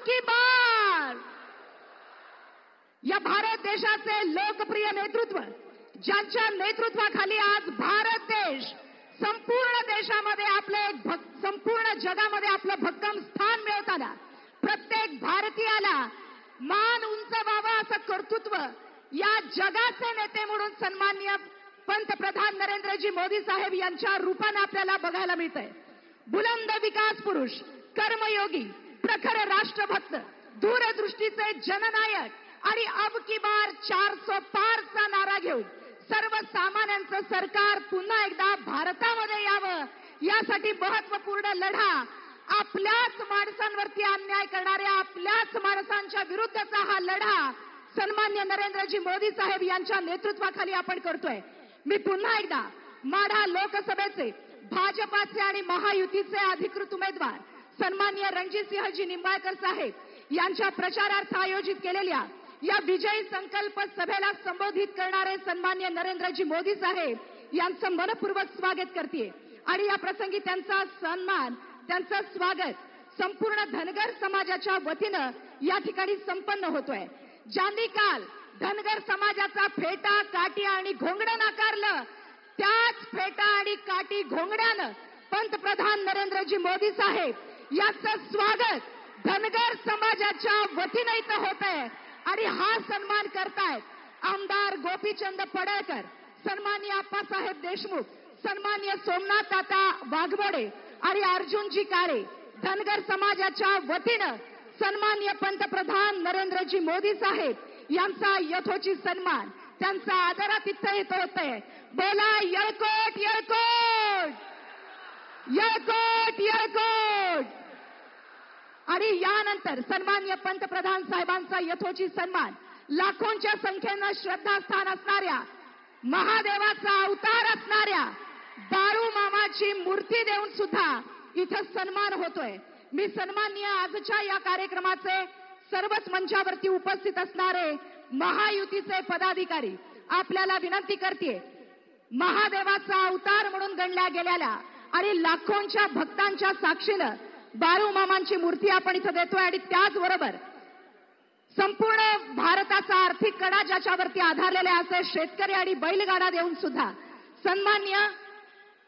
की बार या भारत देशाचे लोकप्रिय नेतृत्व, ज्यांच्या नेतृत्वाखाली आज भारत देश संपूर्ण देशामध्ये संपूर्ण जगामध्ये आपलं भक्कम स्थान मिळवताना प्रत्येक भारतीयाला मान उंच व्हावा असं कर्तृत्व या जगाचे नेते म्हणून सन्माननीय पंतप्रधान नरेंद्रजी मोदी साहेब यांच्या रूपाने आपल्याला बघायला मिळतंय. बुलंद विकास पुरुष, कर्मयोगी, प्रखर राष्ट्रभक्त, दूरदृष्टीचे जननायक आणि अब की बार 400 पारचा नारा घेऊन सर्वसामान्यांचं सरकार पुन्हा एकदा भारतामध्ये यावं यासाठी महत्वपूर्ण लढा, आपल्याच माणसांवरती अन्याय करणाऱ्या आपल्याच माणसांच्या विरुद्धचा हा लढा सन्मान्य नरेंद्रजी मोदी साहेब यांच्या नेतृत्वाखाली आपण करतोय. मी पुन्हा एकदा माढा लोकसभेचे भाजपाचे आणि महायुतीचे अधिकृत उमेदवार सन्माननीय रणजितसिंहजी निंबाळकर साहेब यांच्या प्रचारार्थ आयोजित केलेल्या या विजयी संकल्प सभेला संबोधित करणारे सन्माननीय नरेंद्रजी मोदी साहेब यांचं मनपूर्वक स्वागत करते आणि या प्रसंगी त्यांचा सन्मान, त्यांचं स्वागत संपूर्ण धनगर समाजाच्या वतीनं या ठिकाणी संपन्न होतोय. ज्यांनी काल धनगर समाजाचा फेटा, काठी आणि घोंगडं नाकारलं, त्याच फेटा आणि काठी घोंगड्यानं पंतप्रधान नरेंद्रजी मोदी साहेब यांचं स्वागत धनगर समाजाच्या वतीनं इथं होतंय आणि हा सन्मान करतायत आमदार गोपीचंद पडळकर, सन्माननीय आप्पासाहेब देशमुख, सन्माननीय सोमनाथ ताता वाघमोडे आणि अर्जुनजी काळे. धनगर समाजाच्या वतीनं सन्माननीय पंतप्रधान नरेंद्रजी मोदी साहेब यांचा यथोचित सन्मान, त्यांचा आदरातिथ्य इथं होतंय. बोला येळकोट येळकोट, येळकोट येळकोट. आणि यानंतर सन्माननीय पंतप्रधान साहेबांचा यथोचित सन्मान लाखोंच्या संख्येनं श्रद्धास्थान असणाऱ्या, महादेवाचा अवतार असणाऱ्या बाळू मामाची मूर्ती देऊन सुद्धा इथं सन्मान होतोय. मी सन्माननीय आजच्या या कार्यक्रमाचे सर्वच मंचावरती उपस्थित असणारे महायुतीचे पदाधिकारी आपल्याला विनंती करते, महादेवाचा अवतार म्हणून गणल्या गेलेल्या आणि लाखोंच्या भक्तांच्या साक्षीनं बाळू मामांची मूर्ती आपण इथं देतोय आणि त्याचबरोबर संपूर्ण भारताचा आर्थिक कणा ज्याच्यावरती आधारलेले असे शेतकरी आणि बैलगाडा देऊन सुद्धा सन्माननीय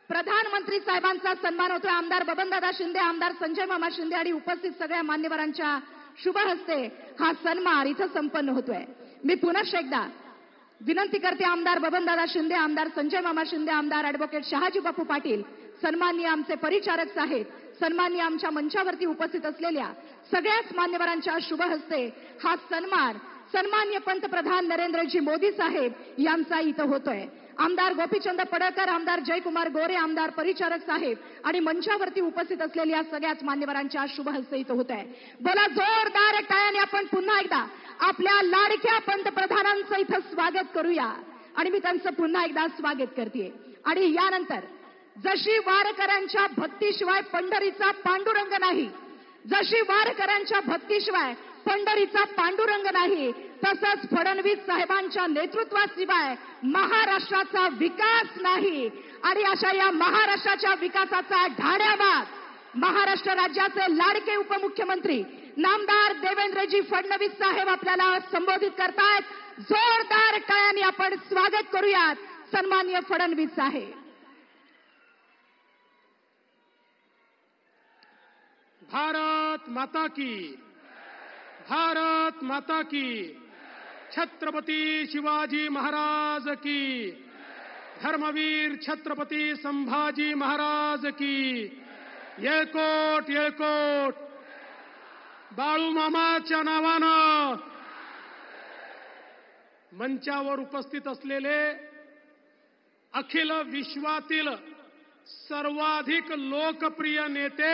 प्रधानमंत्री साहेबांचा सन्मान होतोय. आमदार बबनदादा शिंदे, आमदार संजय मामा शिंदे आणि उपस्थित सगळ्या मान्यवरांच्या शुभ हस्ते हा सन्मान इथं संपन्न होतोय. मी पुनश्च एकदा विनंती करते, आमदार बबनदादा शिंदे, आमदार संजय मामा शिंदे, आमदार ॲडव्होकेट शहाजी बापू पाटील, सन्माननीय आमचे परिचारक साहेब, सन्माननीय आमच्या मंचावरती उपस्थित असलेल्या सगळ्याच मान्यवरांच्या शुभ हस्ते हा सन्मान सन्माननीय पंतप्रधान नरेंद्रजी मोदी साहेब यांचा इथं होतोय. आमदार गोपीचंद पडळकर, आमदार जयकुमार गोरे, आमदार परिचारक साहेब आणि मंचावरती उपस्थित असलेल्या सगळ्याच मान्यवरांच्या शुभ हस्ते इथं होत आहे. बोला जोरदार टाळ्याने आपण पुन्हा एकदा आपल्या लाडक्या पंतप्रधानांचं इथं स्वागत करूया आणि मी त्यांचं पुन्हा एकदा स्वागत करते. आणि यानंतर जशी वारकऱ्यांच्या भक्तीशिवाय पंढरीचा पांडुरंग नाही, जशी वारकऱ्यांच्या भक्तीशिवाय पंढरीचा पांडुरंग नाही, तसंच फडणवीस साहेबांच्या नेतृत्वाशिवाय महाराष्ट्राचा विकास नाही. आणि अशा या महाराष्ट्राच्या विकासाचा ढाढ्यामाग महाराष्ट्र राज्याचे लाडके उपमुख्यमंत्री नामदार देवेंद्रजी फडणवीस साहेब आपल्याला संबोधित करतायत. जोरदार टाळ्यांनी आपण स्वागत करूयात सन्माननीय फडणवीस साहेब. भारत माता की, भारत माता की, छत्रपती शिवाजी महाराज की, धर्मवीर छत्रपती संभाजी महाराज की, येळकोट येळकोट. बाळू मामाच्या नावानं मंचावर उपस्थित असलेले अखिल विश्वातील सर्वाधिक लोकप्रिय नेते,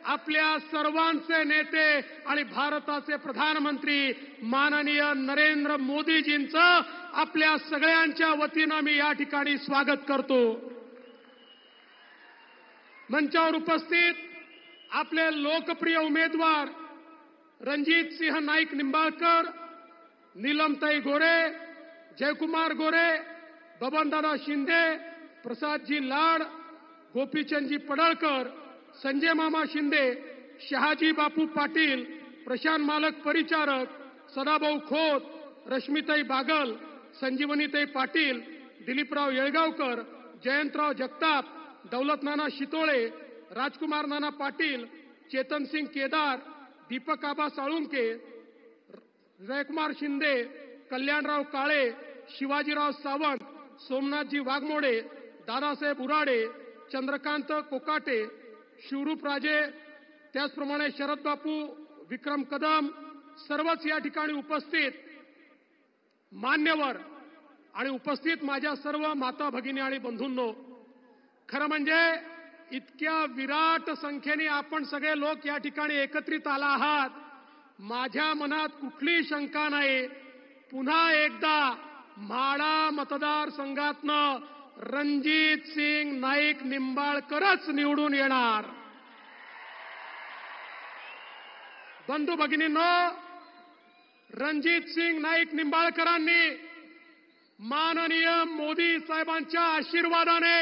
आपल्या सर्वांचे नेते आणि भारताचे प्रधानमंत्री माननीय नरेंद्र मोदीजींचं आपल्या सगळ्यांच्या वतीनं मी या ठिकाणी स्वागत करतो. मंचावर उपस्थित आपले लोकप्रिय उमेदवार रणजितसिंह नाईक निंबाळकर, नीलमताई गोरे, जयकुमार गोरे, बबनदादा शिंदे, प्रसादजी लाड, गोपीचंदजी पडळकर, संजय मामा शिंदे, शहाजी बापू पाटील, प्रशांत मालक परिचारक, सदाभाऊ खोत, रश्मीताई बागल, संजीवनीताई पाटील, दिलीपराव येळगावकर, जयंतराव जगताप, दौलतनाना शितोळे, राजकुमार नाना पाटील, चेतनसिंग केदार, दीपक आबा साळुंके, जयकुमार शिंदे, कल्याणराव काळे, शिवाजीराव सावंत, सोमनाथजी वाघमोडे, दादासाहेब उराडे, चंद्रकांत कोकाटे, शिवरूप राजे, त्याचप्रमाणे शरद बापू, विक्रम कदम, सर्वच या ठिकाणी उपस्थित मान्यवर आणि उपस्थित माझ्या सर्व माता भगिनी आणि बंधूंनो, खरं म्हणजे इतक्या विराट संख्येने आपण सगळे लोक या ठिकाणी एकत्रित आला आहात. माझ्या मनात कुठली शंका नाही. पुन्हा एकदा म्हाडा मतदारसंघातनं रणजित सिंग नाईक निंबाळकरच निवडून येणार. बंधू भगिनींनो, रणजित सिंग नाईक निंबाळकरांनी माननीय मोदी साहेबांच्या आशीर्वादाने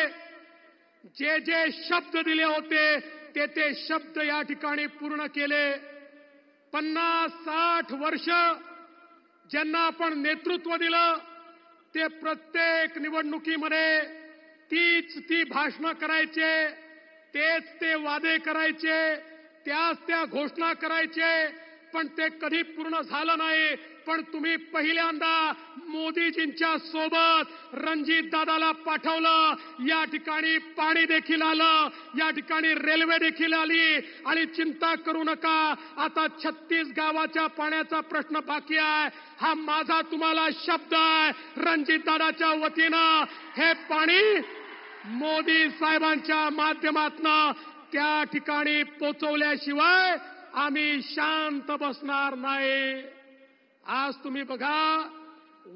जे जे शब्द दिले होते ते शब्द या ठिकाणी पूर्ण केले. 50-60 वर्ष ज्यांना आपण नेतृत्व दिलं ते प्रत्येक निवडणुकीमध्ये ती भाषणं करायचे, तेच ते वादे करायचे, त्या घोषणा करायचे, पण ते कधी पूर्ण झालं नाही. पण तुम्ही पहिल्यांदा मोदीजींच्या सोबत रणजित दादाला पाठवलं. या ठिकाणी पाणी देखील आलं, या ठिकाणी रेल्वे देखील आली. आणि चिंता करू नका, आता 36 गावाच्या पाण्याचा प्रश्न बाकी आहे. हा माझा तुम्हाला शब्द आहे, रणजित दादाच्या वतीनं हे पाणी मोदी साहेबांच्या माध्यमातून त्या ठिकाणी पोचवल्याशिवाय आम्ही शांत बसणार नाही. आज तुम्ही बघा,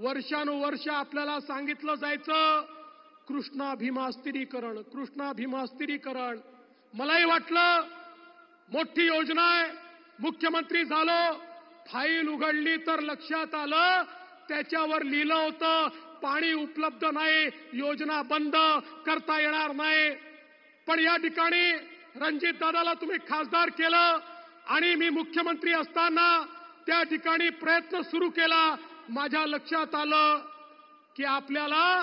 वर्षानुवर्ष आपल्याला सांगितलं जायचं कृष्णा भीमा स्थिरीकरण, कृष्णा भीमा स्थिरीकरण. मलाही वाटलं मोठी योजना आहे, मुख्यमंत्री झालो, फाईल उघडली तर लक्षात आलं त्याच्यावर लिहिलं होतं पाणी उपलब्ध नाही, योजना बंद करता येणार नाही. पण या ठिकाणी रणजित दादाला तुम्ही खासदार केलं आणि मी मुख्यमंत्री असताना त्या ठिकाणी प्रयत्न सुरू केला. माझ्या लक्षात आलं की आपल्याला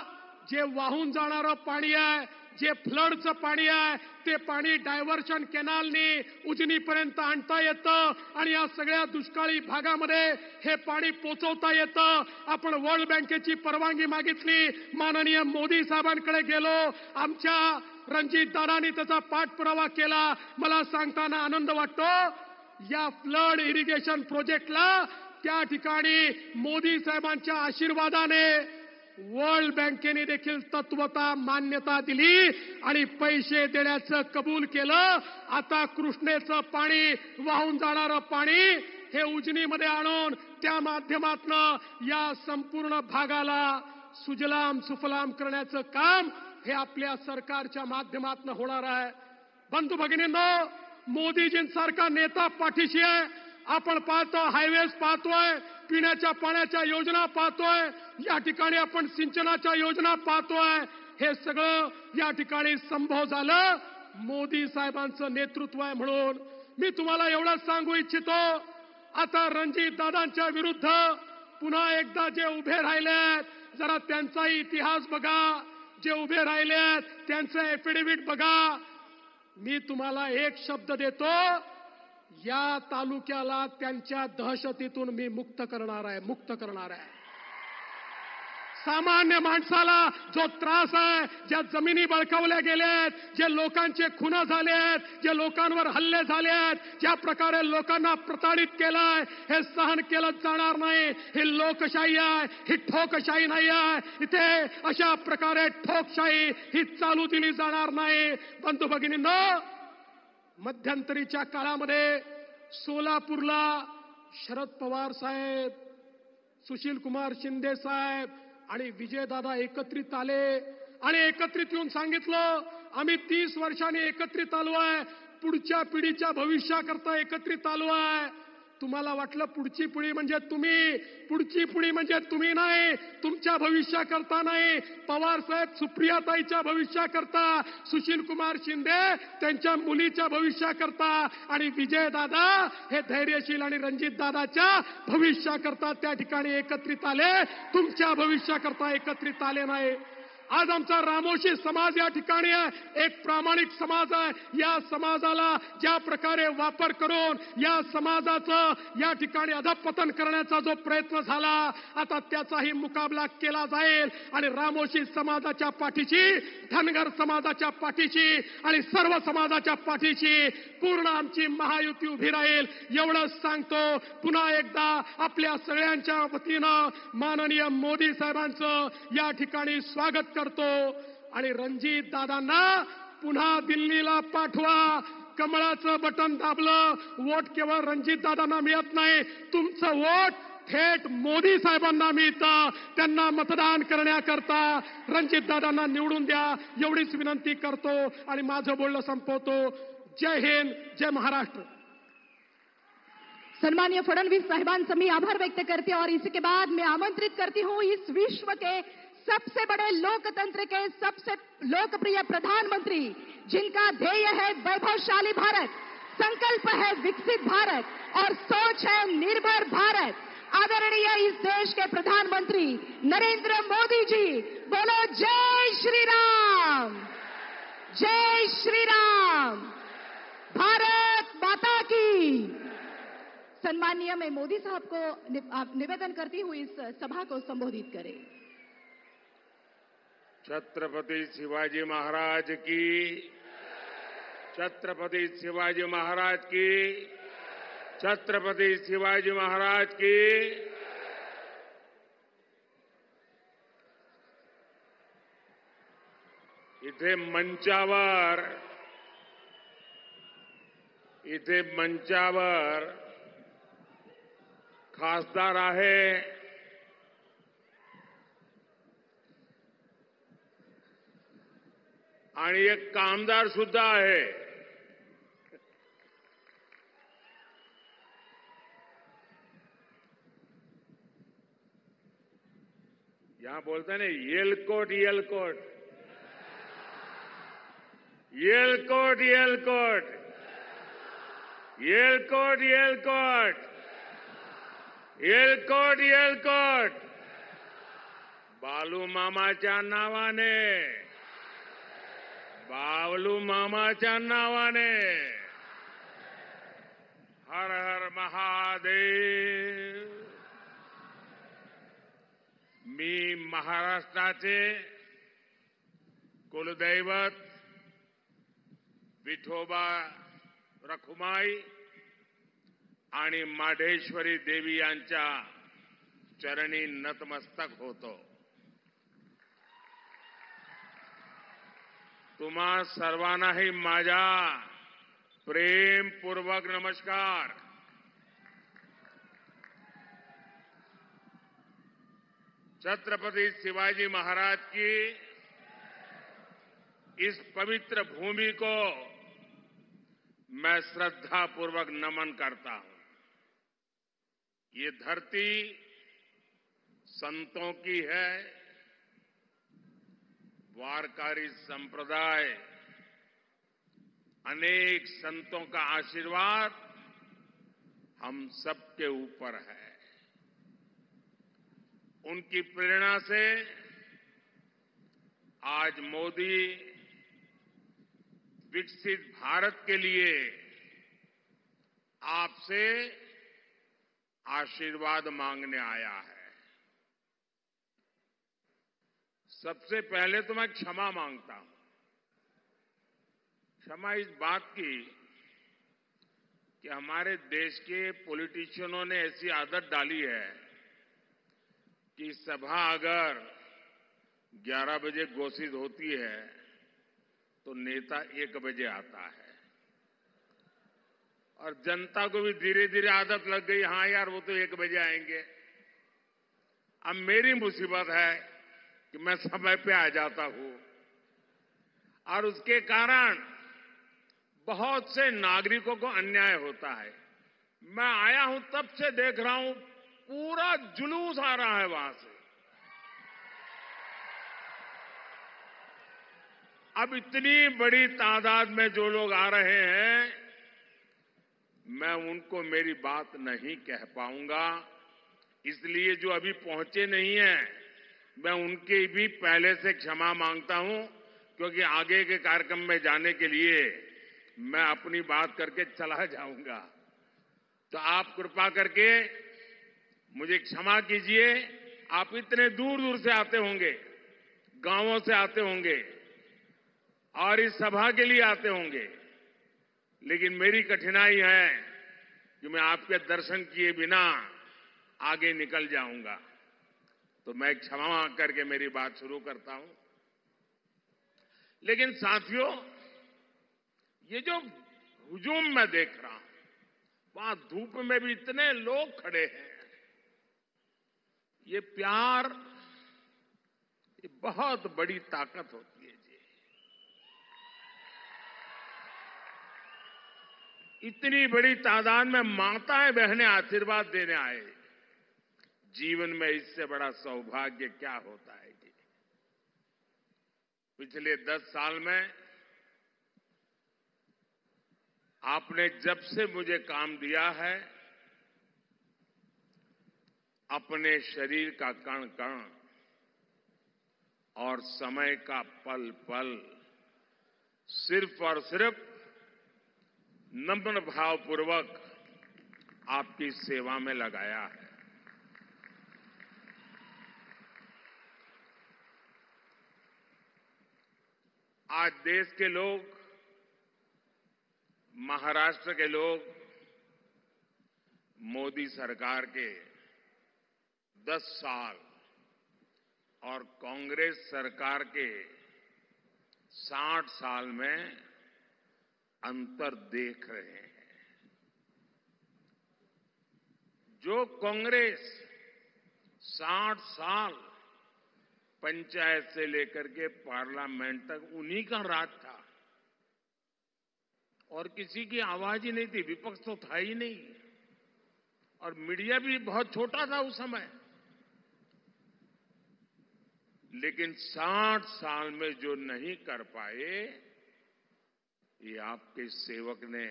जे वाहून जाणारं पाणी आहे, जे फ्लडचं पाणी आहे, ते पाणी डायव्हर्शन कॅनलनी उजनीपर्यंत आणता येतं आणि या सगळ्या दुष्काळी भागामध्ये हे पाणी पोचवता येतं. आपण वर्ल्ड बँकेची परवानगी मागितली, माननीय मोदी साहेबांकडे गेलो, आमच्या रणजित दादांनी त्याचा पाठपुरावा केला. मला सांगताना आनंद वाटतो, या फ्लड इरिगेशन प्रोजेक्टला त्या ठिकाणी मोदी साहेबांच्या आशीर्वादाने वर्ल्ड बँकेने देखील तत्वता मान्यता दिली आणि पैसे देण्याचं कबूल केलं. आता कृष्णेचं पाणी, वाहून जाणारं पाणी हे उजनीमध्ये आणून त्या माध्यमातून या संपूर्ण भागाला सुजलाम सुफलाम करण्याचं काम हे आपल्या सरकारच्या माध्यमातून होणार आहे. बंधू भगिनींनो, मोदीजींसारखा नेता पाठीशी आहे. आपण पाहतो, हायवेज पाहतोय, पिण्याच्या पाण्याच्या योजना पाहतोय, या ठिकाणी आपण सिंचनाच्या योजना पाहतोय. हे सगळं या ठिकाणी संभव झालं मोदी साहेबांचं नेतृत्व आहे म्हणून. मी तुम्हाला एवढंच सांगू इच्छितो, आता रणजित दादांच्या विरुद्ध पुन्हा एकदा जे उभे राहिलेत, जरा त्यांचाही इतिहास बघा. जे उभे राहिलेत त्यांचं एफिडेव्हिट बघा. मी तुम्हाला एक शब्द देतो, या तालुक्याला त्यांच्या दहशतीतून मी मुक्त करणार आहे, मुक्त करणार आहे. सामान्य माणसाला जो त्रास आहे, ज्या जमिनी बळकावल्या गेल्यात, जे लोकांचे खून झालेत, जे लोकांवर हल्ले झालेत, ज्या प्रकारे लोकांना प्रताडित केलंय, हे सहन केलं जाणार नाही. ही लोकशाही आहे, ही ठोकशाही नाही आहे. इथे अशा प्रकारे ठोकशाही ही चालू दिली जाणार नाही. बंधू भगिनींनो, मध्यंतरीच्या काळामध्ये सोलापूरला शरद पवार साहेब, सुशील कुमार शिंदे साहेब आणि विजयदादा एकत्रित आले आणि एकत्रित येऊन सांगितलं, आम्ही 30 वर्षांनी एकत्रित आलो आहे, पुढच्या पिढीच्या भविष्याकरता एकत्रित आलो आहे. तुम्हाला वाटलं पुढची पिढी म्हणजे तुम्ही, पुढची पिढी म्हणजे तुम्ही नाही, तुमच्या भविष्याकरता नाही, पवार साहेब सुप्रियाताईच्या भविष्याकरता, सुशील कुमार शिंदे त्यांच्या मुलीच्या भविष्याकरता आणि विजयदादा हे धैर्यशील आणि रणजितदादाच्या भविष्याकरता त्या ठिकाणी एकत्रित आले, तुमच्या भविष्याकरता एकत्रित आले नाही. आज आमचा रामोशी समाज या ठिकाणी आहे, एक प्रामाणिक समाज आहे. या समाजाला ज्या प्रकारे वापर करून या समाजाचं या ठिकाणी अधपतन करण्याचा जो प्रयत्न झाला, आता त्याचाही मुकाबला केला जाईल आणि रामोशी समाजाच्या पाठीशी, धनगर समाजाच्या पाठीशी आणि सर्व समाजाच्या पाठीशी पूर्ण आमची महायुती उभी राहील एवढंच सांगतो. पुन्हा एकदा आपल्या सगळ्यांच्या वतीनं माननीय मोदी साहेबांचं या ठिकाणी स्वागत करतो आणि रणजित दादांना पुन्हा दिल्लीला पाठवा. कमळाचं बटन दाबलं, वोट केवळ रणजित दादांना मिळत नाही, तुमचं वोट थेट मोदी साहेबांना मिळतं. त्यांना मतदान करण्याकरता रणजित दादांना निवडून द्या एवढीच विनंती करतो आणि माझं बोलणं संपवतो. जय हिंद, जय महाराष्ट्र. सम्मानीय फडणवीस साहिबान मैं आभार व्यक्त करती हूं और इसके बाद मैं आमंत्रित करती हूं इस विश्व के सबसे बड़े लोकतंत्र के सबसे लोकप्रिय प्रधानमंत्री, जिनका ध्येय है वैभवशाली भारत, संकल्प है विकसित भारत और सोच है निर्भर भारत, आदरणीय इस देश के प्रधानमंत्री नरेंद्र मोदी जी. बोलो जय श्री राम, जय श्री राम, भारत माता की. सम्मानीय मैं मोदी साहब को निवेदन करती हूं इस सभा को संबोधित करें. छत्रपति शिवाजी महाराज की, छत्रपति शिवाजी महाराज की, छत्रपति शिवाजी महाराज की. इथे मंचावर खासदार आहे, आणि एक कामदार सुद्धा आहे. यहां बोलते ना येलकोट येलकोट येलकोट येलकोट येलकोट येलकोट येलकोट येलकोट. बालू मामाच्या नावाने, बावलू मामाच्या नावाने. हर हर महादेव. मी महाराष्ट्राचे कुलदैवत विठोबा रखुमाई आणि माढेश्वरी देवी यांच्या चरणी नतमस्तक होतो. तुम्हा सर्वांनाही माझा प्रेमपूर्वक नमस्कार. छत्रपति शिवाजी महाराज की इस पवित्र भूमि को मैं श्रद्धापूर्वक नमन करता हूं. ये धरती संतों की है. वारकरी संप्रदाय, अनेक संतों का आशीर्वाद हम सबके ऊपर है. उनकी प्रेरणा से आज मोदी विकसित भारत के लिए आपसे आशीर्वाद मांगने आया है. सबसे पहले तो मैं क्षमा मांगता हूं. क्षमा इस बात की कि हमारे देश के पॉलिटिशियनों ने ऐसी आदत डाली है कि सभा अगर 11 बजे घोषित होती है तो नेता 1 बजे आता है, और जनता को भी धीरे धीरे आदत लग गई, हाँ यार वो तो 1 बजे आएंगे. अब मेरी मुसीबत है कि मैं समय पे आ जाता हूं, और उसके कारण बहुत से नागरिकों को अन्याय होता है. मैं आया हूं तब से देख रहा हूं पूरा जुलूस आ रहा है वहां से। अब इतनी बड़ी तादाद में जो लोग आ रहे हैं, मैं उनको मेरी बात नहीं कह पाऊंगा, इसलिए जो अभी पहुंचे नहीं हैं, मैं उनके भी पहले से क्षमा मांगता हूं, क्योंकि आगे के कार्यक्रम में जाने के लिए मैं अपनी बात करके चला जाऊंगा। तो आप कृपा करके मुझे क्षमा कीजिए। आप इतने दूर दूर से आते होंगे, गांवों से आते होंगे और इस सभा के लिए आते होंगे, लेकिन मेरी कठिनाई है कि मैं आपके दर्शन किए बिना आगे निकल जाऊंगा। तो मैं क्षमा मांग करके मेरी बात शुरू करता हूं। लेकिन साथियों, ये जो हुजूम मैं देख रहा हूं, वहां धूप में भी इतने लोग खड़े हैं, ये प्यार, ये बहुत बड़ी ताकत होती है जी। इतनी बड़ी तादाद में माताएं बहनें आशीर्वाद देने आए, जीवन में इससे बड़ा सौभाग्य क्या होता है जी। पिछले 10 साल में आपने जब से मुझे काम दिया है, अपने शरीर का कण कण और समय का पल पल सिर्फ और सिर्फ नम्र भावपूर्वक आपकी सेवा में लगाया है। आज देश के लोग, महाराष्ट्र के लोग मोदी सरकार के 10 साल और कांग्रेस सरकार के 60 साल में अंतर देख रहे हैं। जो कांग्रेस 60 साल पंचायत से लेकर के पार्लियामेंट तक उन्हीं का राज था और किसी की आवाज ही नहीं थी, विपक्ष तो था ही नहीं और मीडिया भी बहुत छोटा था उस समय। लेकिन 60 साल में जो नहीं कर पाए, ये आपके सेवक ने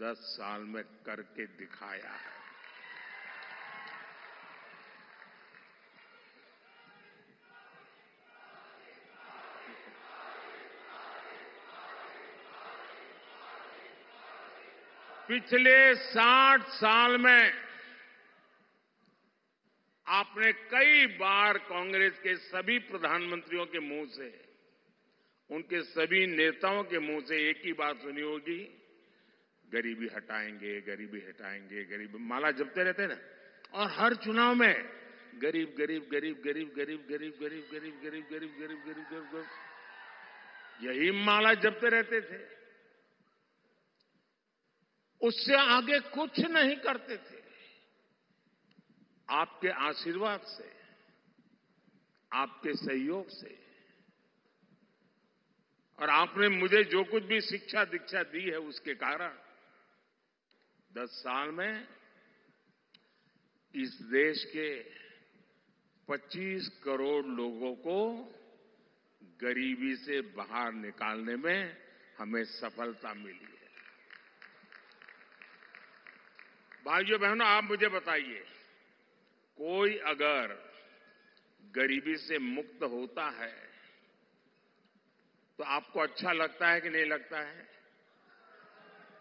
10 साल में करके दिखाया है। पिछले 60 साल में आपने कई बार कांग्रेस के सभी प्रधानमंत्रियों के मुंह से, उनके सभी नेताओं के मुंह से एक ही बात सुनी होगी, गरीबी हटाएंगे, गरीबी हटाएंगे, गरीबी माला जपते रहते ना। और हर चुनाव में गरीब गरीब गरीब गरीब गरीब गरीब गरीब गरीब गरीब गरीब गरीब गरीब गरीब, यही माला जपते रहते थे। उससे आगे कुछ नहीं करते थे। आपके आशीर्वाद से, आपके सहयोग से और आपने मुझे जो कुछ भी शिक्षा दीक्षा दी है, उसके कारण 10 साल में इस देश के 25 करोड़ लोगों को गरीबी से बाहर निकालने में हमें सफलता मिली है। भाइयों बहनों, आप मुझे बताइए, कोई अगर गरीबी से मुक्त होता है तो आपको अच्छा लगता है कि नहीं लगता है?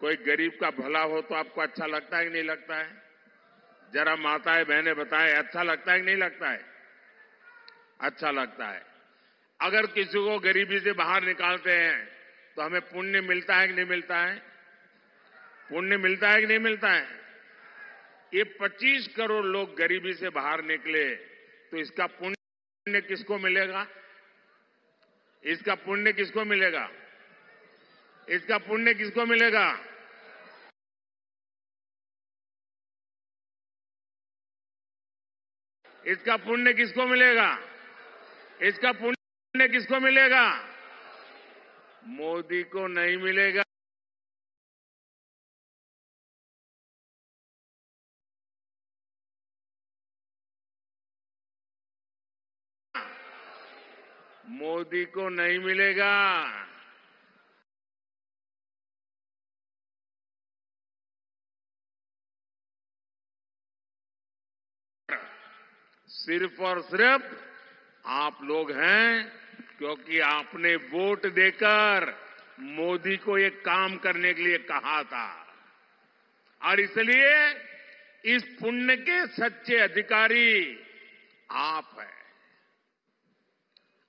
कोई गरीब का भला हो तो आपको अच्छा लगता है कि नहीं लगता है? जरा माताएं बहनें बताएं, अच्छा लगता है कि नहीं लगता है? अच्छा लगता है। अगर किसी को गरीबी से बाहर निकालते हैं तो हमें पुण्य मिलता है कि नहीं मिलता है? पुण्य मिलता है कि नहीं मिलता है? ये 25 करोड़ लोग गरीबी से बाहर निकले तो इसका पुण्य किसको मिलेगा? इसका पुण्य किसको मिलेगा? इसका पुण्य किसको मिलेगा? इसका पुण्य किसको मिलेगा? इसका पुण्य किसको मिलेगा? मोदी को नहीं मिलेगा। मोदी को नहीं मिलेगा। सिर्फ और सिर्फ आप लोग हैं, क्योंकि आपने वोट देकर मोदी को ये काम करने के लिए कहा था और इसलिए इस पुण्य के सच्चे अधिकारी आप हैं।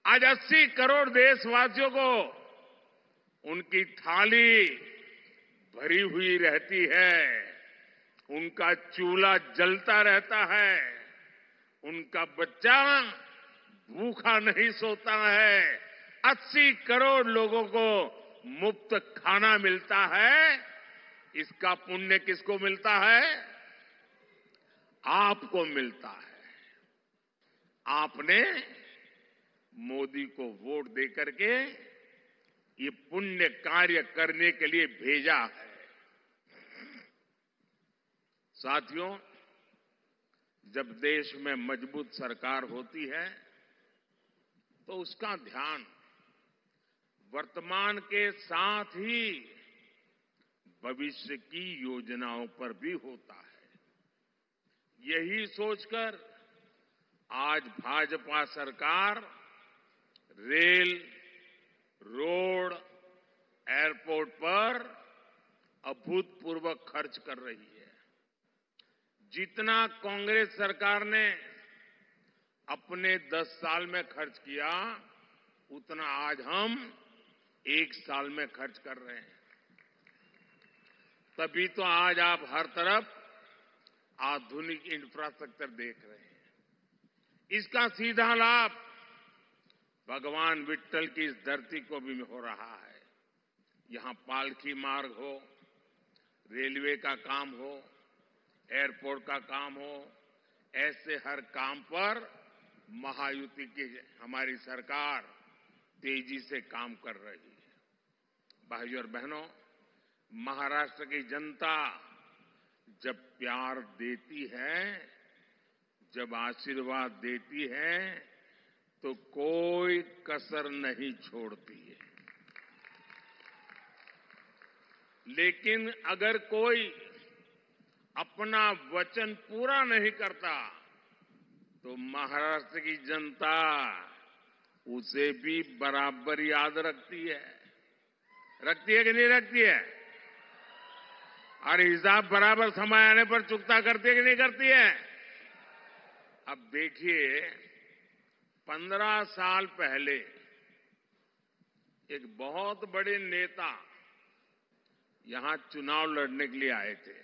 आज 80 करोड़ देशवासियों को उनकी थाली भरी हुई रहती है, उनका चूल्हा जलता रहता है, उनका बच्चा भूखा नहीं सोता है, 80 करोड़ लोगों को मुफ्त खाना मिलता है। इसका पुण्य किसको मिलता है? आपको मिलता है। आपने मोदी को वोट देकर के ये पुण्य कार्य करने के लिए भेजा है। साथियों, जब देश में मजबूत सरकार होती है तो उसका ध्यान वर्तमान के साथ ही भविष्य की योजनाओं पर भी होता है। यही सोचकर आज भाजपा सरकार रेल, रोड, एयरपोर्ट पर अभूतपूर्व खर्च कर रही है। जितना कांग्रेस सरकार ने अपने 10 साल में खर्च किया, उतना आज हम 1 साल में खर्च कर रहे हैं। तभी तो आज आप हर तरफ आधुनिक इंफ्रास्ट्रक्चर देख रहे हैं। इसका सीधा लाभ भगवान विट्ठल की इस धरती को भी हो रहा है। यहां पालकी मार्ग हो, रेलवे का काम हो, एयरपोर्ट का काम हो, ऐसे हर काम पर महायुति की हमारी सरकार तेजी से काम कर रही है। भाइयों और बहनों, महाराष्ट्र की जनता जब प्यार देती है, जब आशीर्वाद देती है, तो कोई कसर नहीं छोड़ती है। लेकिन अगर कोई अपना वचन पूरा नहीं करता तो महाराष्ट्र की जनता उसे भी बराबर याद रखती है। रखती है कि नहीं रखती है? और हिसाब बराबर समय आने पर चुकता करती है कि नहीं करती है? अब देखिए, 15 साल पहले एक बहुत बड़े नेता यहां चुनाव लड़ने के लिए आए थे।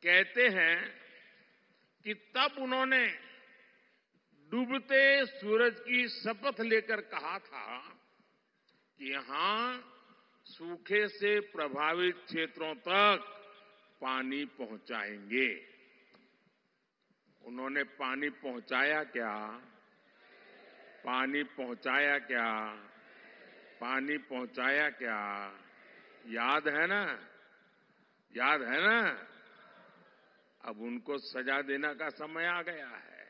कहते हैं कि तब उन्होंने डूबते सूरज की शपथ लेकर कहा था कि यहां सूखे से प्रभावित क्षेत्रों तक पानी पहुंचाएंगे। उन्होंने पानी पहुंचाया क्या? पानी पहुंचाया क्या? पानी पहुंचाया क्या? याद है ना? याद है ना? अब उनको सजा देने का समय आ गया है।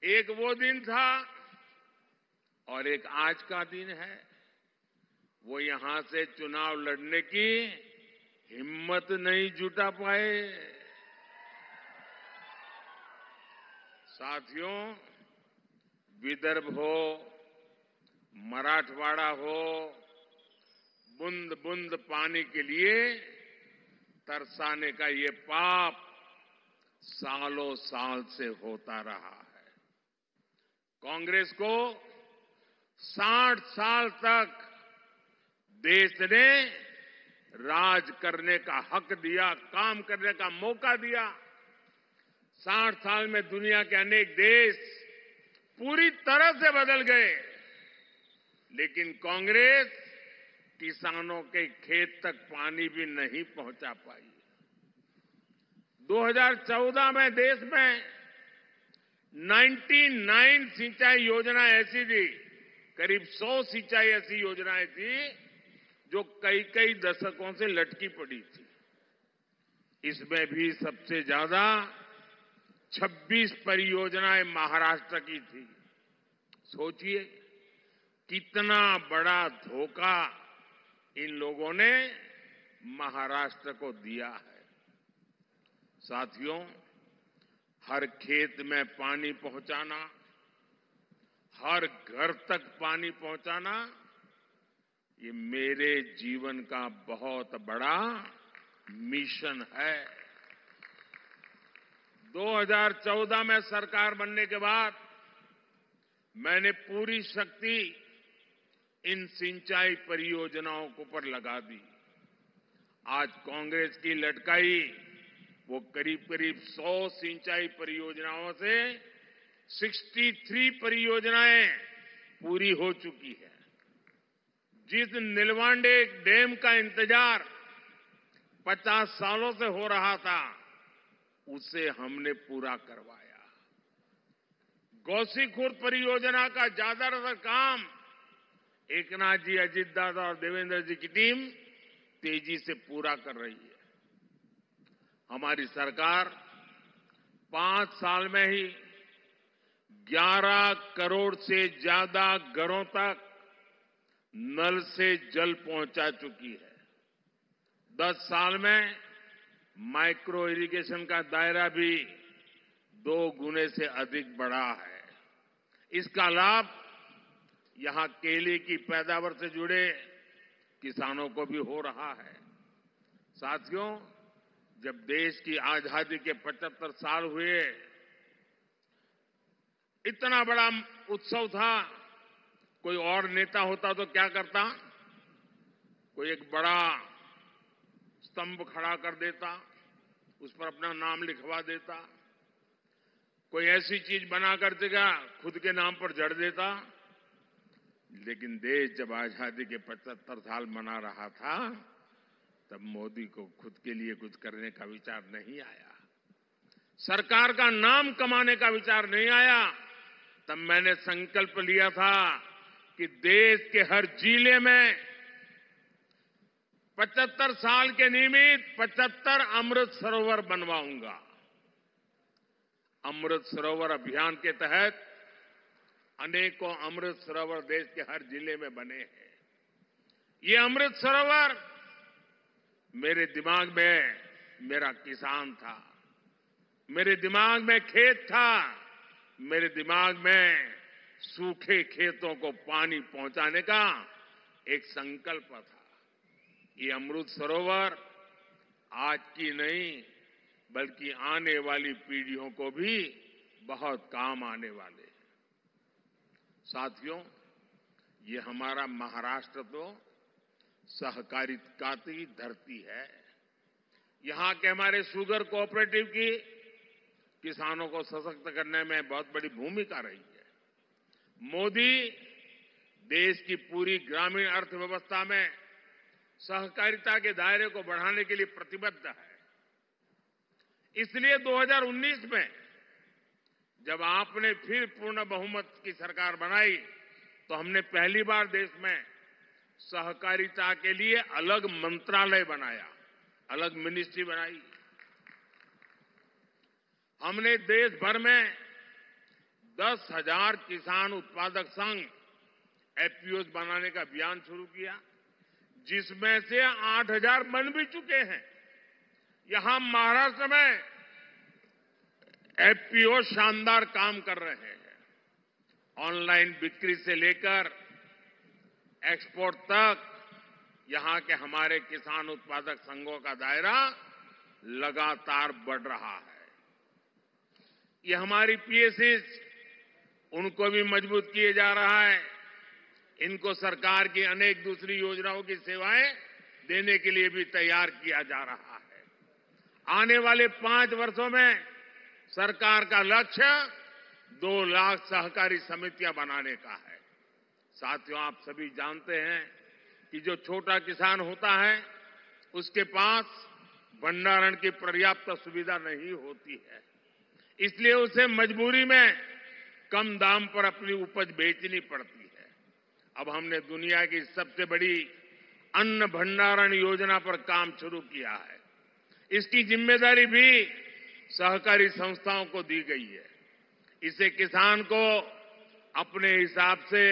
एक वो दिन था और एक आज का दिन है। वो यहां से चुनाव लड़ने की हिम्मत नहीं जुटा पाए। साथियों, विदर्भ हो, मराठवाड़ा हो, बूंद बूंद पानी के लिए तरसाने का ये पाप सालों साल से होता रहा है। कांग्रेस को 60 साल तक देश ने राज करने का हक दिया, काम करने का मौका दिया। 60 साल में दुनिया के अनेक देश पूरी तरह से बदल गए, लेकिन कांग्रेस किसानों के खेत तक पानी भी नहीं पहुंचा पाई। 2014 में देश में 99 सिंचाई योजना ऐसी थी, करीब 100 सिंचाई ऐसी योजनाएं थी जो कई कई दशकों से लटकी पड़ी थी। इसमें भी सबसे ज्यादा 26 परियोजनाएं महाराष्ट्र की थी। सोचिए कितना बड़ा धोखा इन लोगों ने महाराष्ट्र को दिया है। साथियों, हर खेत में पानी पहुंचाना, हर घर तक पानी पहुंचाना, ये मेरे जीवन का बहुत बड़ा मिशन है। 2014 में सरकार बनने के बाद मैंने पूरी शक्ति इन सिंचाई परियोजनाओं के ऊपर लगा दी। आज कांग्रेस की लटकाई वो करीब करीब 100 सिंचाई परियोजनाओं से 63 परियोजनाएं पूरी हो चुकी है। जिस नीलवांडे डैम का इंतजार 50 सालों से हो रहा था, उसे हमने पूरा करवाया। गोसीखुर्द परियोजना का ज्यादातर काम एकनाथ जी, अजित दादा और देवेंद्र जी की टीम तेजी से पूरा कर रही है। हमारी सरकार 5 साल में ही 11 करोड़ से ज्यादा घरों तक नल से जल पहुंचा चुकी है। 10 साल में माइक्रो इरिगेशन का दायरा भी 2 गुने से अधिक बढ़ा है। इसका लाभ यहां केले की पैदावार से जुड़े किसानों को भी हो रहा है। साथियों, जब देश की आजादी के 75 साल हुए, इतना बड़ा उत्सव था, कोई और नेता होता तो क्या करता? कोई एक बड़ा स्तंभ खड़ा कर देता, उस पर अपना नाम लिखवा देता, कोई ऐसी चीज बना कर देगा खुद के नाम पर जड़ देता। लेकिन देश जब आजादी के 75 साल मना रहा था, तब मोदी को खुद के लिए कुछ करने का विचार नहीं आया, सरकार का नाम कमाने का विचार नहीं आया। तब मैंने संकल्प लिया था कि देश के हर जिले में 75 साल के निमित्त 75 अमृत सरोवर बनवाऊंगा। अमृत सरोवर अभियान के तहत अनेकों अमृत सरोवर देश के हर जिले में बने हैं। ये अमृत सरोवर मेरे दिमाग में मेरा किसान था, मेरे दिमाग में खेत था, मेरे दिमाग में सूखे खेतों को पानी पहुंचाने का एक संकल्प था। ये अमृत सरोवर आज की नहीं, बल्कि आने वाली पीढ़ियों को भी बहुत काम आने वाले हैं। साथियों, ये हमारा महाराष्ट्र तो सहकारिता की धरती है। यहां के हमारे शुगर कोऑपरेटिव की किसानों को सशक्त करने में बहुत बड़ी भूमिका रही है। मोदी देश की पूरी ग्रामीण अर्थव्यवस्था में सहकारिता के दायरे को बढ़ाने के लिए प्रतिबद्ध है। इसलिए 2019 में जब आपने फिर पूर्ण बहुमत की सरकार बनाई, तो हमने पहली बार देश में सहकारिता के लिए अलग मंत्रालय बनाया, अलग मिनिस्ट्री बनाई। हमने देश भर में 10,000 किसान उत्पादक संघ एफपीओ बनाने का अभियान शुरू किया, जिसमें से 8,000 बन भी चुके हैं। यहां महाराष्ट्र में एफपीओ शानदार काम कर रहे हैं। ऑनलाइन बिक्री से लेकर एक्सपोर्ट तक यहां के हमारे किसान उत्पादक संघों का दायरा लगातार बढ़ रहा है। ये हमारी पीएसएस, उनको भी मजबूत किए जा रहा है। इनको सरकार की अनेक दूसरी योजनाओं की सेवाएं देने के लिए भी तैयार किया जा रहा है। आने वाले 5 वर्षों में सरकार का लक्ष्य 2 लाख सहकारी समितियां बनाने का है। साथियों, आप सभी जानते हैं कि जो छोटा किसान होता है, उसके पास भंडारण की पर्याप्त सुविधा नहीं होती है। इसलिए उसे मजबूरी में कम दाम पर अपनी उपज बेचनी पड़ती है। अब हमने दुनिया की सबसे बड़ी अन्न भंडारण योजना पर काम शुरू किया है। इसकी जिम्मेदारी भी सहकारी संस्थाओं को दी गई है। इससे किसान को अपने हिसाब से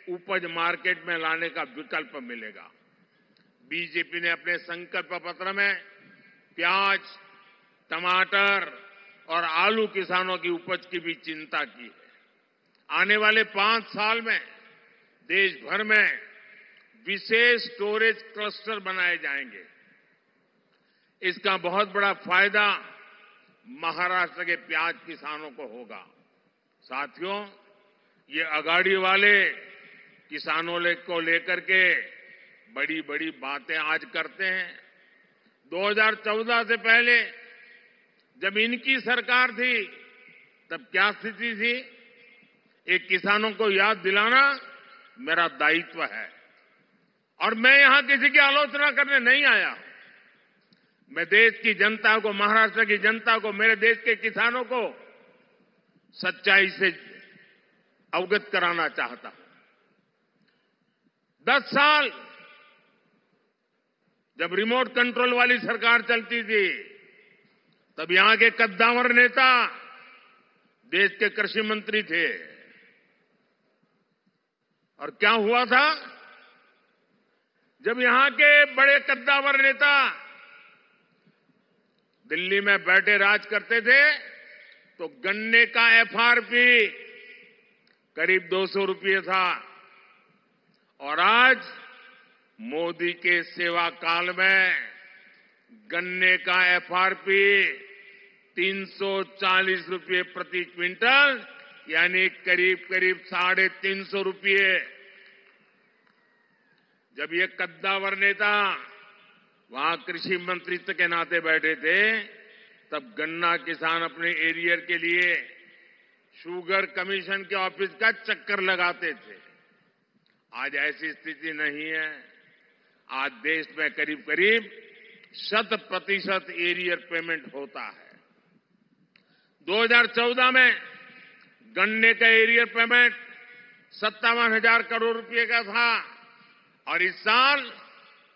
उपज मार्केट में लाने का विकल्प मिलेगा। बीजेपी ने अपने संकल्प पत्र में प्याज, टमाटर और आलू किसानों की उपज की भी चिंता की है। आने वाले 5 साल में देश भर में विशेष स्टोरेज क्लस्टर बनाए जाएंगे। इसका बहुत बड़ा फायदा महाराष्ट्र के प्याज किसानों को होगा। साथियों, ये अगाड़ी वाले किसानों को लेकर के बड़ी बड़ी बातें आज करते हैं। 2014 से पहले जब इनकी सरकार थी तब क्या स्थिति थी, एक किसानों को याद दिलाना मेरा दायित्व है। और मैं यहां किसी की आलोचना करने नहीं आया। मैं देश की जनता को, महाराष्ट्र की जनता को, मेरे देश के किसानों को सच्चाई से अवगत कराना चाहता हूं। 10 साल जब रिमोट कंट्रोल वाली सरकार चलती थी तब यहां के कद्दावर नेता देश के कृषि मंत्री थे। और क्या हुआ था, जब यहां के बड़े कद्दावर नेता दिल्ली में बैठे राज करते थे तो गन्ने का एफआरपी करीब 200 रुपये था। और आज मोदी के सेवा काल में गन्ने का एफआरपी 340 रुपये प्रति क्विंटल, यानी करीब करीब 350 रुपये। जब ये कद्दावर नेता वहां कृषि मंत्रित्व के नाते बैठे थे तब गन्ना किसान अपने एरियर के लिए शुगर कमीशन के ऑफिस का चक्कर लगाते थे। आज ऐसी स्थिति नहीं है। आज देश में करीब करीब 100% एरियर पेमेंट होता है। 2014 में गन्ने का एरियर पेमेंट 57,000 करोड़ रुपए का था और इस साल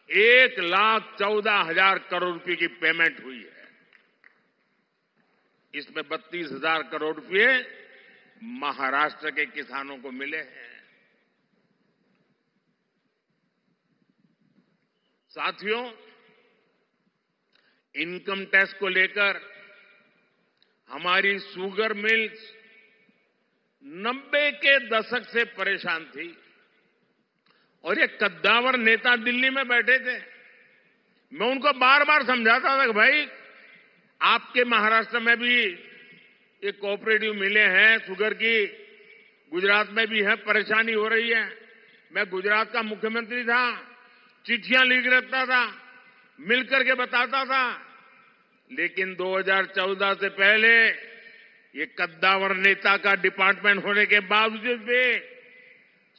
1,14,000 करोड़ रुपए की पेमेंट हुई है। इसमें 32,000 करोड़ रुपए महाराष्ट्र के किसानों को मिले हैं। साथियों, इनकम टैक्स को लेकर हमारी शुगर मिल्स 90 के दशक से परेशान थी और ये कद्दावर नेता दिल्ली में बैठे थे। मैं उनको बार बार समझाता था कि भाई, आपके महाराष्ट्र में भी ये कोऑपरेटिव मिले हैं शुगर की, गुजरात में भी है, परेशानी हो रही है। मैं गुजरात का मुख्यमंत्री था, चिट्ठियां लिख रखता था, मिलकर के बताता था। लेकिन 2014 से पहले ये कद्दावर नेता का डिपार्टमेंट होने के बावजूद भी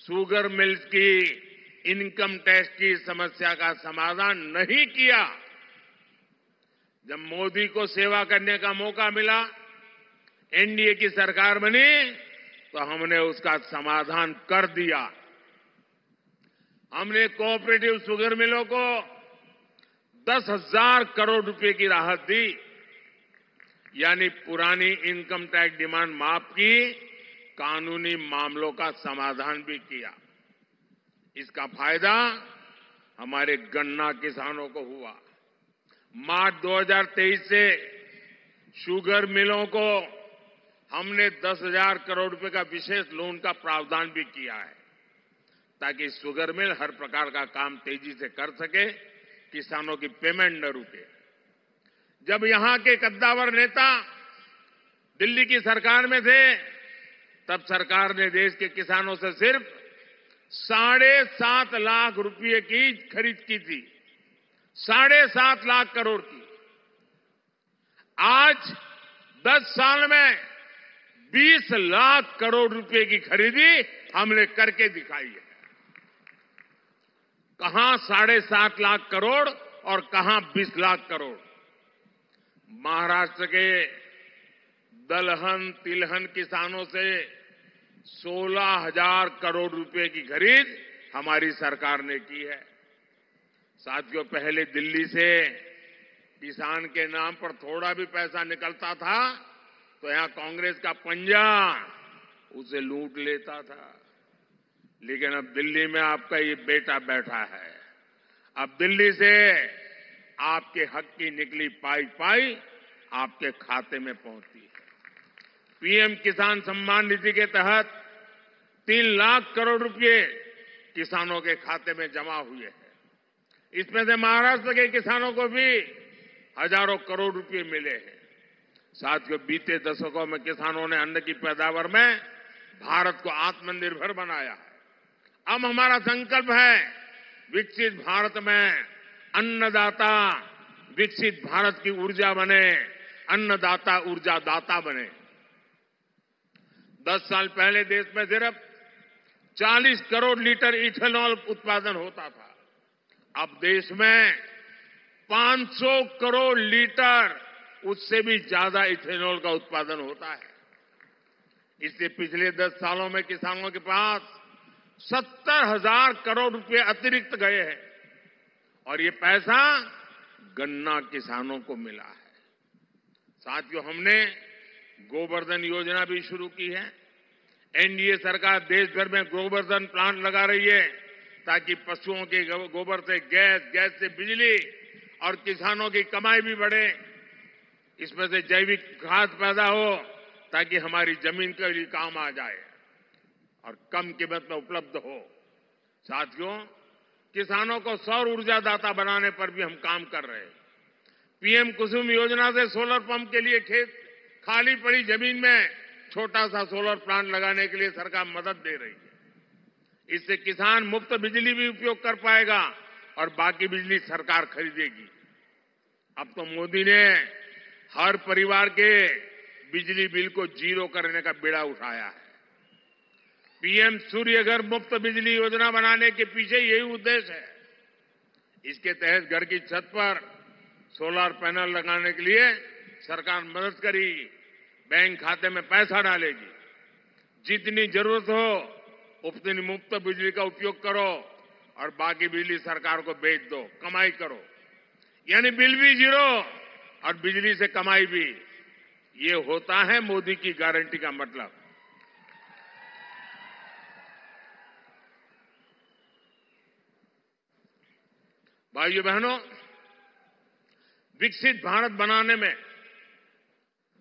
शुगर मिल्स की इनकम टैक्स की समस्या का समाधान नहीं किया। जब मोदी को सेवा करने का मौका मिला, एनडीए की सरकार बनी, तो हमने उसका समाधान कर दिया। हमने कोऑपरेटिव शुगर मिलों को 10,000 करोड़ रुपए की राहत दी, यानी पुरानी इनकम टैक्स डिमांड माफ की, कानूनी मामलों का समाधान भी किया। इसका फायदा हमारे गन्ना किसानों को हुआ। मार्च 2023 से शुगर मिलों को हमने 10,000 करोड़ रुपए का विशेष लोन का प्रावधान भी किया है, ताकि शुगर मिल हर प्रकार का काम तेजी से कर सके, किसानों की पेमेंट न रुके। जब यहां के कद्दावर नेता दिल्ली की सरकार में थे, तब सरकार ने देश के किसानों से सिर्फ 7.5 लाख रुपए की खरीद की थी, 7.5 लाख करोड़ की। आज 10 साल में 20 लाख करोड़ रुपए की खरीदी हमने करके दिखाई है। कहां 7.5 लाख करोड़ और कहां 20 लाख करोड़। महाराष्ट्र के दलहन तिलहन किसानों से 16,000 करोड़ रुपए की खरीद हमारी सरकार ने की है। साथियों, पहले दिल्ली से किसान के नाम पर थोड़ा भी पैसा निकलता था तो यहां कांग्रेस का पंजा उसे लूट लेता था। लेकिन अब दिल्ली में आपका ये बेटा बैठा है। अब दिल्ली से आपके हक की निकली पाई पाई आपके खाते में पहुंचती है। पीएम किसान सम्मान निधि के तहत 3 लाख करोड़ रुपए किसानों के खाते में जमा हुए हैं। इसमें से महाराष्ट्र के किसानों को भी हजारों करोड़ रुपए मिले हैं। साथियों, बीते दशकों में किसानों ने अन्न की पैदावार में भारत को आत्मनिर्भर बनाया है। अब हमारा संकल्प है विकसित भारत में अन्नदाता विकसित भारत की ऊर्जा बने, अन्नदाता ऊर्जा दाता बने। 10 साल पहले देश में सिर्फ 40 करोड़ लीटर इथेनॉल उत्पादन होता था। अब देश में 500 करोड़ लीटर उससे भी ज्यादा इथेनॉल का उत्पादन होता है। इससे पिछले 10 सालों में किसानों के पास 70,000 करोड़ रुपए अतिरिक्त गए हैं और ये पैसा गन्ना किसानों को मिला है। साथियों, हमने गोवर्धन योजना भी शुरू की है। एनडीए सरकार देश भर में गोवर्धन प्लांट लगा रही है ताकि पशुओं के गोबर से गैस से बिजली और किसानों की कमाई भी बढ़े। इसमें से जैविक खाद पैदा हो ताकि हमारी जमीन के लिए काम आ जाए और कम कीमत में उपलब्ध हो। साथियों, किसानों को सौर ऊर्जा दाता बनाने पर भी हम काम कर रहे हैं। पीएम कुसुम योजना से सोलर पंप के लिए खाली पड़ी जमीन में छोटा सा सोलर प्लांट लगाने के लिए सरकार मदद दे रही है। इससे किसान मुफ्त बिजली भी उपयोग कर पाएगा और बाकी बिजली सरकार खरीदेगी। अब तो मोदी ने हर परिवार के बिजली बिल को 0 करने का बीड़ा उठाया है। पीएम सूर्य घर मुफ्त बिजली योजना बनाने के पीछे यही उद्देश्य है। इसके तहत घर की छत पर सोलर पैनल लगाने के लिए सरकार मदद करेगी, बैंक खाते में पैसा डालेगी। जितनी जरूरत हो उतनी मुफ्त बिजली का उपयोग करो और बाकी बिजली सरकार को बेच दो, कमाई करो। यानी बिल भी 0 और बिजली से कमाई भी। ये होता है मोदी की गारंटी का मतलब। भाइयों बहनों, विकसित भारत बनाने में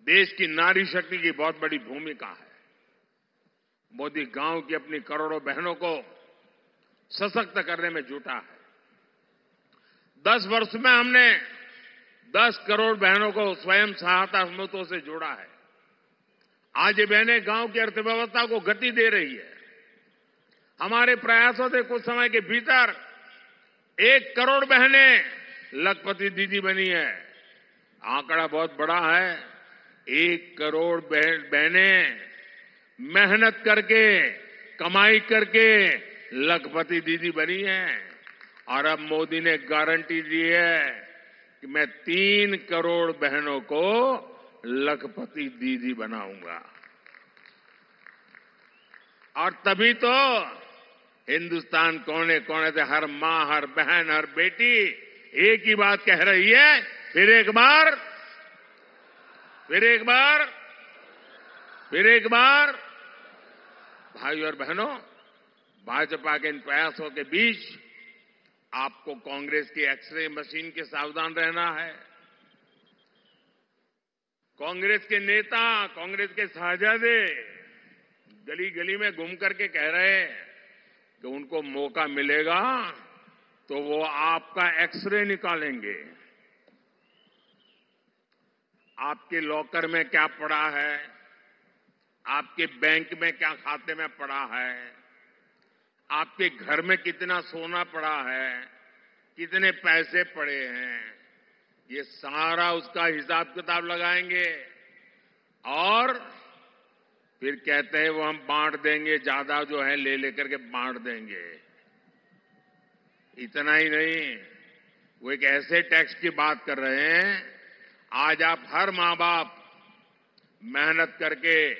देश की नारी शक्ति की बहुत बड़ी भूमिका है। मोदी गांव की अपनी करोड़ों बहनों को सशक्त करने में जुटा है। 10 वर्ष में हमने 10 करोड़ बहनों को स्वयं सहायता समूहों से जोड़ा है। आज ये बहनें गांव की अर्थव्यवस्था को गति दे रही है। हमारे प्रयासों से कुछ समय के भीतर 1 करोड़ बहनें लखपति दीदी बनी है। आंकड़ा बहुत बड़ा है। 1 करोड़ बहनें मेहनत करके, कमाई करके लखपति दीदी बनी है। और अब मोदी ने गारंटी दी है कि मैं 3 करोड़ बहनों को लखपति दीदी बनाऊंगा। और तभी तो हिंदुस्तान कोने कोने से हर मां, हर बहन, हर बेटी एक ही बात कह रही है, फिर एक बार, फिर एक बार, फिर एक बार। भाइयों और बहनों, भाजपा के इन प्रयासों के बीच आपको कांग्रेस की एक्सरे मशीन के सावधान रहना है। कांग्रेस के नेता, कांग्रेस के साहजादे गली गली में घूम करके कह रहे हैं कि उनको मौका मिलेगा तो वो आपका एक्सरे निकालेंगे। आपके लॉकर में क्या पड़ा है, आपके बैंक में क्या खाते में पड़ा है, आपके घर में कितना सोना पड़ा है, कितने पैसे पड़े हैं, ये सारा उसका हिसाब किताब लगाएंगे और फिर कहते हैं वो हम बांट देंगे, ज्यादा जो है ले लेकर के बांट देंगे। इतना ही नहीं, वो एक ऐसे टैक्स की बात कर रहे हैं, आज आप हर मां बाप मेहनत करके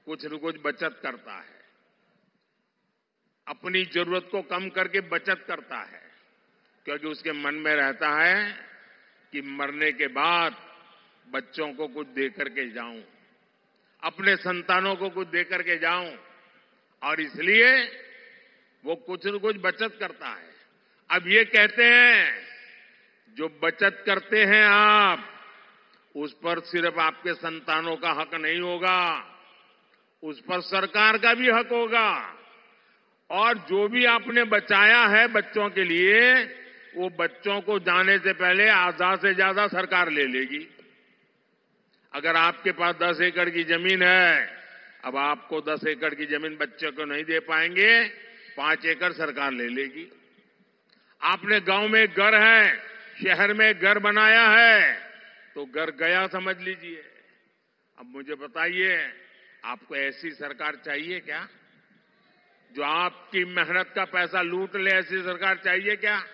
कुछ न कुछ बचत करता है, अपनी जरूरत को कम करके बचत करता है, क्योंकि उसके मन में रहता है कि मरने के बाद बच्चों को कुछ दे करके जाऊं, अपने संतानों को कुछ दे करके जाऊं, और इसलिए वो कुछ न कुछ बचत करता है। अब ये कहते हैं जो बचत करते हैं आप, उस पर सिर्फ आपके संतानों का हक नहीं होगा, उस पर सरकार का भी हक होगा, और जो भी आपने बचाया है बच्चों के लिए, वो बच्चों को जाने से पहले आधा से ज्यादा सरकार ले लेगी। अगर आपके पास 10 एकड़ की जमीन है, अब आपको 10 एकड़ की जमीन बच्चे को नहीं दे पाएंगे, 5 एकड़ सरकार ले लेगी। आपने गांव में घर है, शहर में घर बनाया है, तो घर गया समझ लीजिए। अब मुझे बताइए, आपको ऐसी सरकार चाहिए क्या जो आपकी मेहनत का पैसा लूट ले? ऐसी सरकार चाहिए क्या?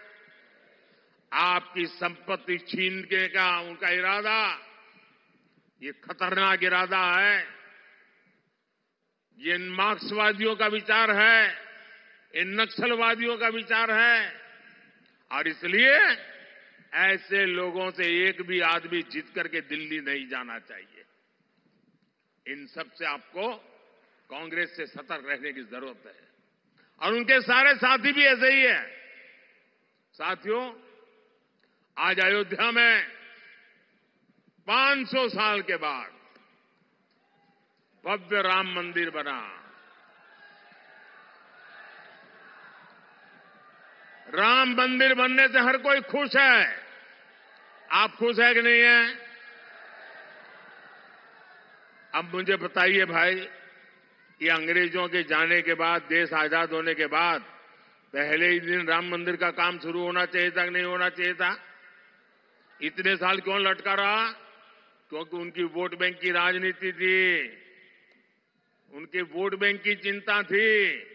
आपकी संपत्ति छीनने का उनका इरादा, ये खतरनाक इरादा है। ये मार्क्सवादियों का विचार है, इन नक्सलवादियों का विचार है, और इसलिए ऐसे लोगों से एक भी आदमी जीत करके दिल्ली नहीं जाना चाहिए। इन सब से आपको कांग्रेस से सतर्क रहने की जरूरत है, और उनके सारे साथी भी ऐसे ही है। साथियों, आज अयोध्या में 500 साल के बाद भव्य राम मंदिर बना। राम मंदिर बनने से हर कोई खुश है। आप खुश है कि नहीं है? अब मुझे बताइए भाई, ये अंग्रेजों के जाने के बाद, देश आजाद होने के बाद पहले ही दिन राम मंदिर का काम शुरू होना चाहिए था कि नहीं होना चाहिए था? इतने साल क्यों लटका रहा? क्योंकि उनकी वोट बैंक की राजनीति थी, उनके वोट बैंक की चिंता थी,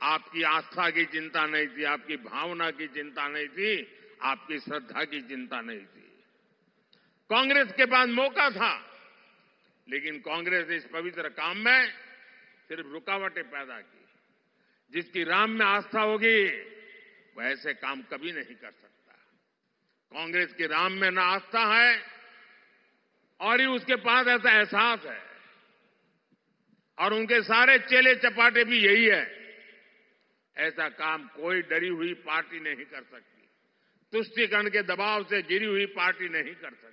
आपकी आस्था की चिंता नहीं थी, आपकी भावना की चिंता नहीं थी, आपकी श्रद्धा की चिंता नहीं थी। कांग्रेस के पास मौका था, लेकिन कांग्रेस इस पवित्र काम में सिर्फ रुकावटें पैदा की। जिसकी राम में आस्था होगी वह ऐसे काम कभी नहीं कर सकता। कांग्रेस की राम में ना आस्था है और ही उसके पास ऐसा एहसास है, और उनके सारे चेले चपाटे भी यही है। ऐसा काम कोई डरी हुई पार्टी नहीं कर सकती, तुष्टीकरण के दबाव से गिरी हुई पार्टी नहीं कर सकती।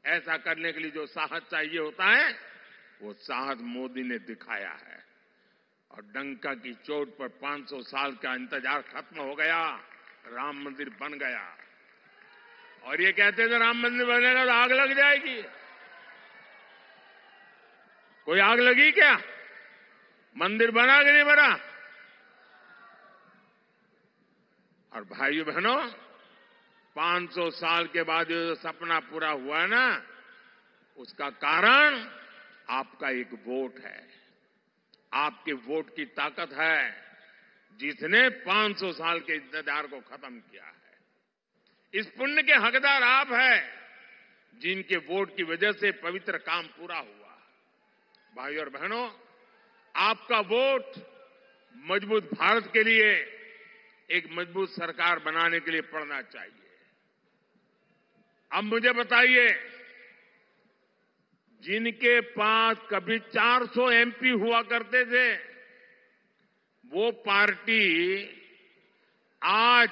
ऐसा करने के लिए जो साहस चाहिए होता है, वो साहस मोदी ने दिखाया है, और डंका की चोट पर 500 साल का इंतजार खत्म हो गया, राम मंदिर बन गया। और ये कहते थे राम मंदिर बनेगा तो आग लग जाएगी। कोई आग लगी क्या? मंदिर बना कि नहीं बना? और भाइयों बहनों, 500 साल के बाद जो सपना पूरा हुआ है ना, उसका कारण आपका एक वोट है, आपके वोट की ताकत है, जिसने 500 साल के इंतजार को खत्म किया है। इस पुण्य के हकदार आप हैं, जिनके वोट की वजह से पवित्र काम पूरा हुआ। भाइयों और बहनों, आपका वोट मजबूत भारत के लिए, एक मजबूत सरकार बनाने के लिए पड़ना चाहिए। अब मुझे बताइए, जिनके पास कभी 400 एमपी हुआ करते थे, वो पार्टी आज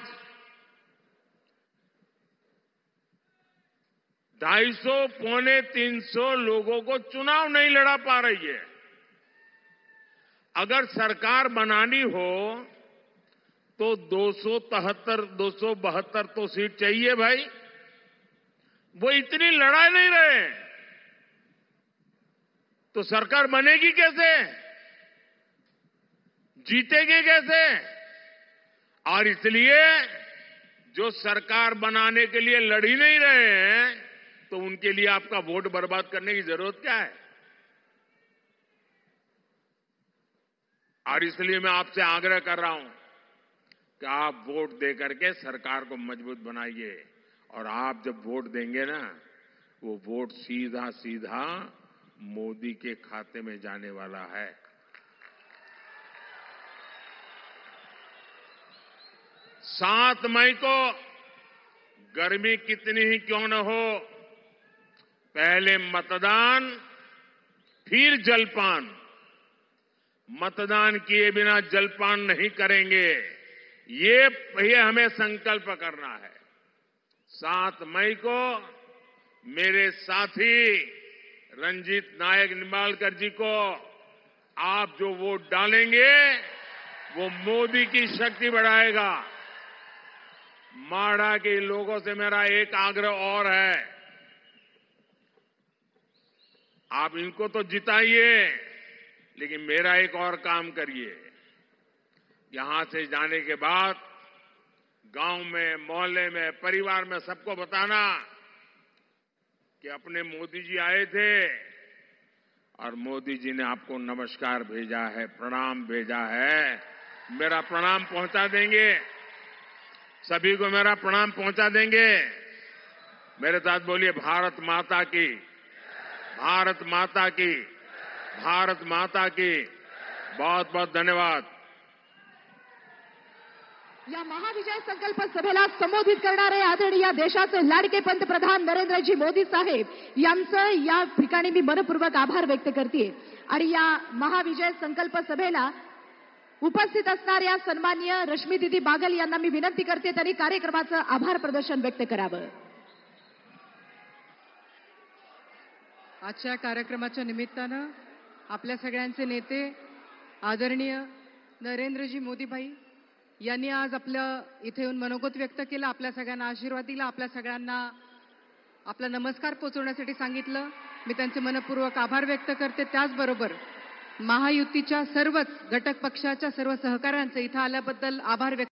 250 पौने 300 लोगों को चुनाव नहीं लड़ा पा रही है। अगर सरकार बनानी हो तो 272 तो सीट चाहिए भाई। वो इतनी लड़ा नहीं रहे, तो सरकार बनेगी कैसे? जीतेंगे कैसे? और इसलिए जो सरकार बनाने के लिए लड़ ही नहीं रहे हैं, तो उनके लिए आपका वोट बर्बाद करने की जरूरत क्या है? और इसलिए मैं आपसे आग्रह कर रहा हूं कि आप वोट दे करके सरकार को मजबूत बनाइए। और आप जब वोट देंगे ना, वो वोट सीधा सीधा मोदी के खाते में जाने वाला है। 7 मई को गर्मी कितनी ही क्यों न हो, पहले मतदान फिर जलपान। मतदान किए बिना जलपान नहीं करेंगे, ये हमें संकल्प करना है। 7 मई को मेरे साथी रंजीत नायक निंबालकर जी को आप जो वोट डालेंगे वो मोदी की शक्ति बढ़ाएगा। माढ़ा के लोगों से मेरा एक आग्रह और है, आप इनको तो जिताइए, लेकिन मेरा एक और काम करिए। यहां से जाने के बाद गांव में, मोहल्ले में, परिवार में सबको बताना कि अपने मोदी जी आए थे और मोदी जी ने आपको नमस्कार भेजा है, प्रणाम भेजा है। मेरा प्रणाम पहुंचा देंगे, सभी को मेरा प्रणाम पहुंचा देंगे। मेरे साथ बोलिए, भारत माता की, भारत माता की, भारत माता की। बहुत बहुत धन्यवाद। या महाविजय संकल्प सभेला संबोधित करणारे आदरणीय देशाचे लाडके पंतप्रधान नरेंद्रजी मोदी साहेब यांचं या ठिकाणी मी मनपूर्वक आभार व्यक्त करते। आणि या महाविजय संकल्प सभेला उपस्थित असणाऱ्या सन्माननीय रश्मी दीदी बागल यांना मी विनंती करते, त्यांनी कार्यक्रमाचं आभार प्रदर्शन व्यक्त करावं। आजच्या कार्यक्रमाच्या निमित्तानं आपल्या सगळ्यांचे नेते आदरणीय नरेंद्रजी मोदी भाई यांनी आज आपल्या इथे येऊन मनोगत व्यक्त केलं, आपल्या सगळ्यांना आशीर्वाद दिला, आपल्या सगळ्यांना आपला नमस्कार पोहोचवण्यासाठी सांगितलं। मी त्यांचे मनपूर्वक आभार व्यक्त करते। त्याचबरोबर महायुतीच्या सर्वच घटक पक्षाच्या सर्व सहकाऱ्यांचे इथं आल्याबद्दल आभार व्यक्त